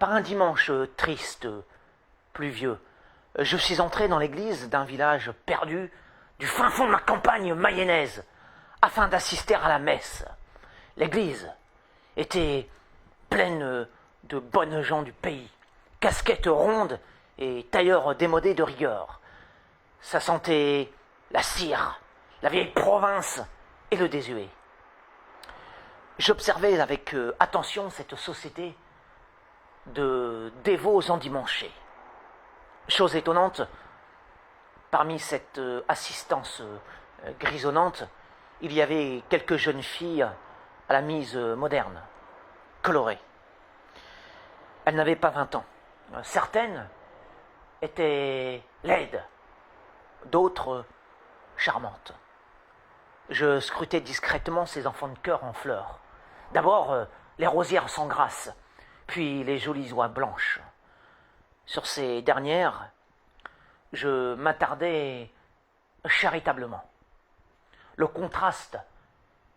Par un dimanche triste, pluvieux, je suis entré dans l'église d'un village perdu du fin fond de ma campagne mayonnaise afin d'assister à la messe. L'église était pleine de bonnes gens du pays, casquettes rondes et tailleurs démodés de rigueur. Ça sentait la cire, la vieille province et le désuet. J'observais avec attention cette société de dévots endimanchés. Chose étonnante, parmi cette assistance grisonnante, il y avait quelques jeunes filles à la mise moderne, colorées. Elles n'avaient pas 20 ans. Certaines étaient laides, d'autres charmantes. Je scrutais discrètement ces enfants de cœur en fleurs. D'abord, les rosières sans grâce, puis les jolies oies blanches. Sur ces dernières, je m'attardais charitablement. Le contraste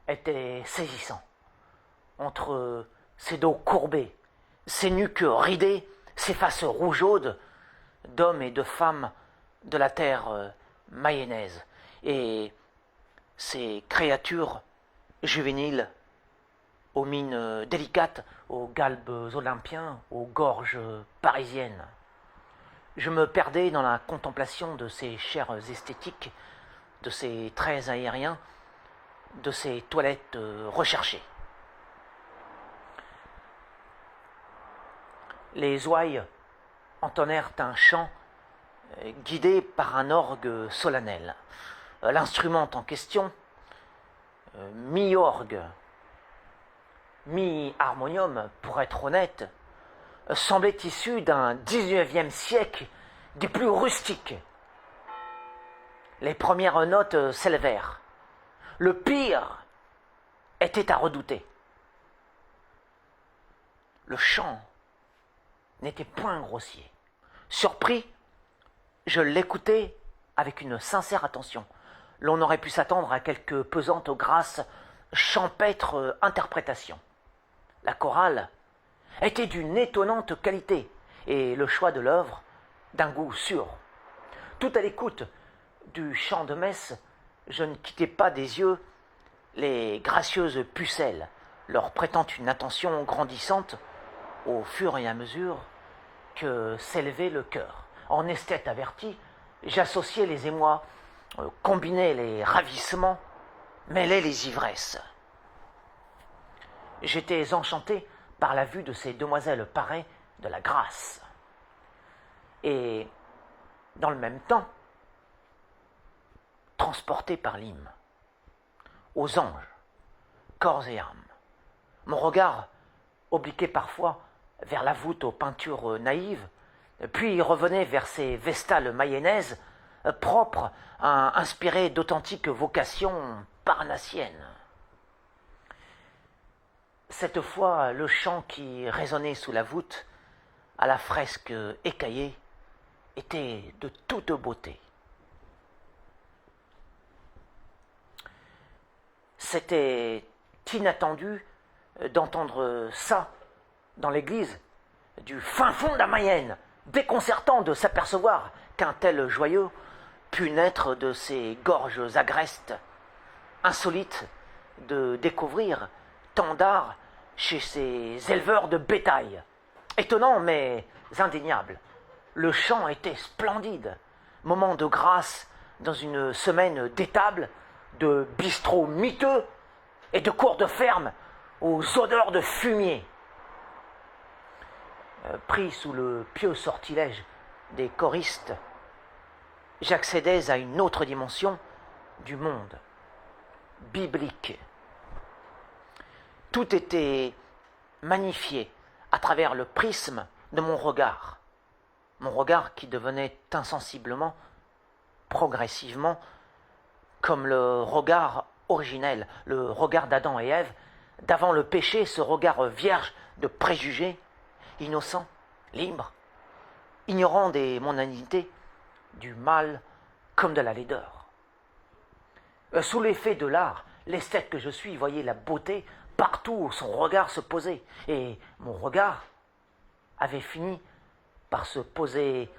était saisissant entre ces dos courbés, ces nuques ridées, ces faces rougeaudes d'hommes et de femmes de la terre mayonnaise et ces créatures juvéniles aux mines délicates, aux galbes olympiens, aux gorges parisiennes. Je me perdais dans la contemplation de ces chairs esthétiques, de ces traits aériens, de ces toilettes recherchées. Les ouailles entonnèrent un chant guidé par un orgue solennel. L'instrument en question, mi-orgue, mi-harmonium, pour être honnête, semblait issu d'un 19e siècle des plus rustiques. Les premières notes s'élevèrent. Le pire était à redouter. Le chant n'était point grossier. Surpris, je l'écoutais avec une sincère attention. L'on aurait pu s'attendre à quelque pesante grâce champêtre interprétation. La chorale était d'une étonnante qualité et le choix de l'œuvre d'un goût sûr. Tout à l'écoute du chant de messe, je ne quittais pas des yeux les gracieuses pucelles, leur prêtant une attention grandissante au fur et à mesure que s'élevait le cœur. En esthète averti, j'associais les émois, combinais les ravissements, mêlais les ivresses. J'étais enchanté par la vue de ces demoiselles parées de la grâce. Et, dans le même temps, transporté par l'hymne, aux anges, corps et âme. Mon regard obliquait parfois vers la voûte aux peintures naïves, puis revenait vers ces vestales mayonnaises propres à inspirer d'authentiques vocations parnassiennes. Cette fois, le chant qui résonnait sous la voûte, à la fresque écaillée, était de toute beauté. C'était inattendu d'entendre ça dans l'église, du fin fond de la Mayenne, déconcertant de s'apercevoir qu'un tel joyeux pût naître de ces gorges agrestes, insolite de découvrir tant d'art chez ces éleveurs de bétail. Étonnant mais indéniable, le chant était splendide, moment de grâce dans une semaine d'étable, de bistrots miteux et de cours de ferme aux odeurs de fumier. Pris sous le pieux sortilège des choristes, j'accédais à une autre dimension du monde, biblique. Tout était magnifié à travers le prisme de mon regard qui devenait insensiblement, progressivement, comme le regard originel, le regard d'Adam et Ève, d'avant le péché, ce regard vierge de préjugés, innocent, libre, ignorant des mondanités, du mal comme de la laideur. Sous l'effet de l'art, l'esthète que je suis voyait la beauté partout où son regard se posait, et mon regard avait fini par se poser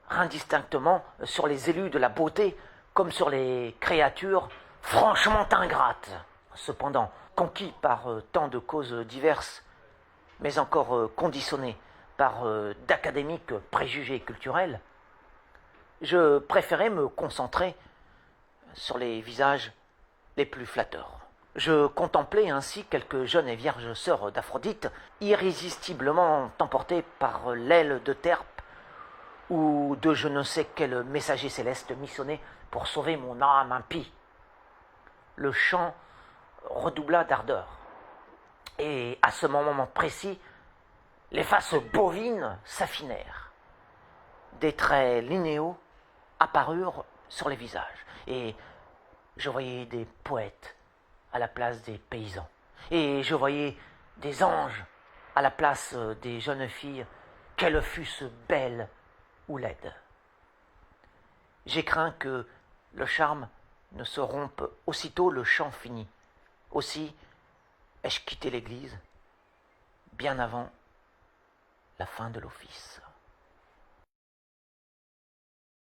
indistinctement sur les élus de la beauté comme sur les créatures franchement ingrates. Cependant, conquis par tant de causes diverses, mais encore conditionné par d'académiques préjugés culturels, je préférais me concentrer sur les visages les plus flatteurs. Je contemplais ainsi quelques jeunes et vierges sœurs d'Aphrodite, irrésistiblement emportées par l'aile de Terpe ou de je ne sais quel messager céleste missionné pour sauver mon âme impie. Le chant redoubla d'ardeur. Et à ce moment précis, les faces bovines s'affinèrent. Des traits linéaux apparurent sur les visages. Et je voyais des poètes à la place des paysans. Et je voyais des anges à la place des jeunes filles, qu'elles fussent belles ou laides. J'ai craint que le charme ne se rompe aussitôt le chant fini. Aussi ai-je quitté l'église bien avant la fin de l'office.